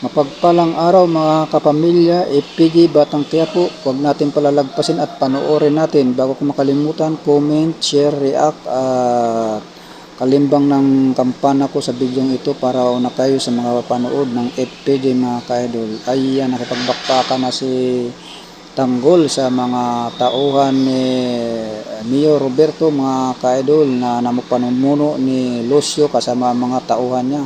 Mapagpalang araw mga kapamilya, FPG Batang Quiapo. Huwag natin palalagpasin at panoorin natin. Bago ko makalimutan, comment, share, react at kalimbang ng kampana ko sa video ito para una kayo sa mga panood ng FPG mga ka-idol. Ayan, nakipagbakbakan na si Tanggol sa mga tauhan ni Mio Roberto mga ka-idol na namupanuno ni Lucio kasama mga tauhan niya.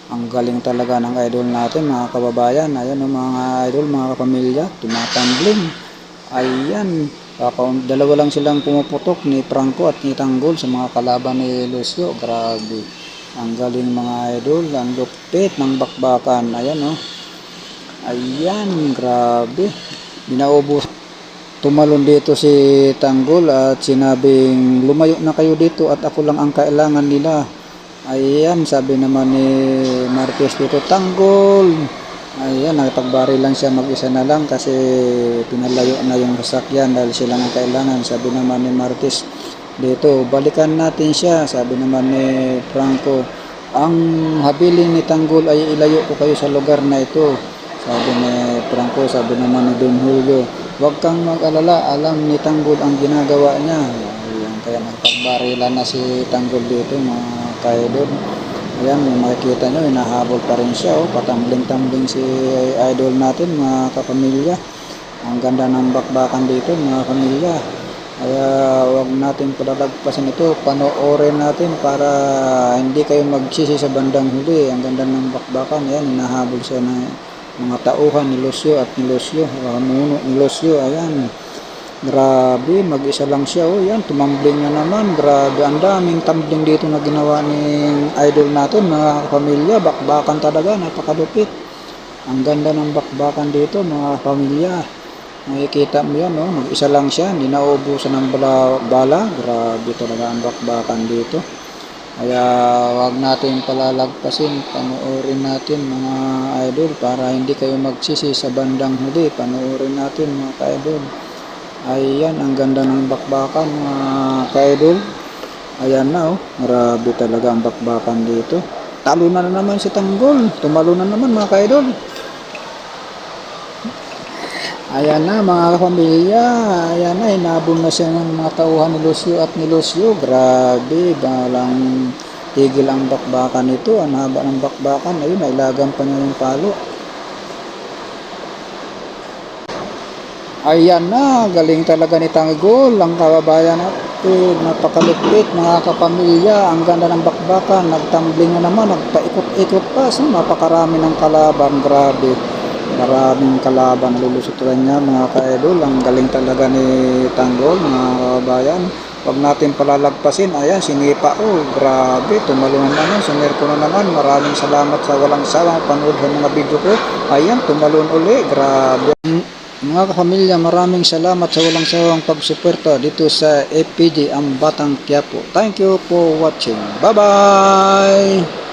Ang galing talaga ng idol natin mga kababayan. Ayan o mga idol, mga kapamilya, tumatambling. Ayan, dalawa lang silang pumuputok ni Franco at ni Tanggol sa mga kalaban ni Lucio. Grabe, ang galing mga idol, ang lupit ng bakbakan. Ayan o, ayan, grabe. Binaubos. Tumalon dito si Tanggol at sinabing lumayo na kayo dito at ako lang ang kailangan nila. Ayan, sabi naman ni Marquez dito, Tanggol. Ayan, nagpagbari lang siya, mag-isa na lang kasi pinalayo na yung sasakyan dahil sila ang kailangan. Sabi naman ni Marquez dito, balikan natin siya. Sabi naman ni Franco, ang habilin ni Tanggol ay ilayo ko kayo sa lugar na ito. Sabi ni Franco, sabi naman ni Don Julio, huwag kang mag-alala, alam ni Tanggol ang ginagawa niya. Ayan, kaya nagpagbarilan na si Tanggol dito mga ka-idol. Ayan, makikita nyo, hinahabol pa rin siya. Oh. Patambling-tambling si idol natin mga kapamilya. Ang ganda ng bakbakan dito mga kapamilya. Kaya huwag natin palalagpasin ito. Panoorin natin para hindi kayo magsisi sa bandang huli. Ang ganda ng bakbakan. Ayan, hinahabol siya na mga tauhan ni Lucio at ni Lucio. Muno ni Lucio. Ayan. Grabe, mag-isa lang siya. Oh, yan, tumambling na naman. Grabe, ang daming tumbling dito na ginawa ng idol natin, mga pamilya. Bakbakan talaga, napakalupit. Ang ganda ng bakbakan dito, mga pamilya. Makikita mo yan, oh, mag-isa lang siya. Hindi nauubusan ng bala. Grabe talaga ang bakbakan dito. Kaya wag natin palalagpasin, panoorin natin mga idol para hindi kayo magsisi sa bandang huli. Panoorin natin mga ka-idol. Ayan, ang ganda ng bakbakan mga ka-idol. Ayan na oh, grabe talaga ang bakbakan dito. Talo na naman si Tanggol. Tumalo na naman mga ka-idol. Ayan na mga kapamilya. Ayan na, hinabol na siya ng mga tauhan ni Lucio at ni Lucio. Grabe, balang tigil ang bakbakan nito. Ang haba ng bakbakan. Ayun, nailagan pa niya yung palo. Ayan na, galing talaga ni Tanggol, ang kababayan natin, napakalupit mga kapamilya, ang ganda ng bakbakan, nagtambling na naman, nagpaikot-ikot pa, so napakarami ng kalaban, grabe, maraming kalaban, lulusutan niya mga ka-idol, ang galing talaga ni Tanggol mga kababayan, huwag natin palalagpasin. Ayan, sinipa, oh, grabe, tumalo na naman, sumerko na naman, maraming salamat sa walang sawang panood ng mga video ko. Ayan, tumalon uli, grabe. Mga kapamilya, maraming salamat sa walang sawang pagsuporta dito sa FPG ang Batang Quiapo. Thank you for watching. Bye-bye!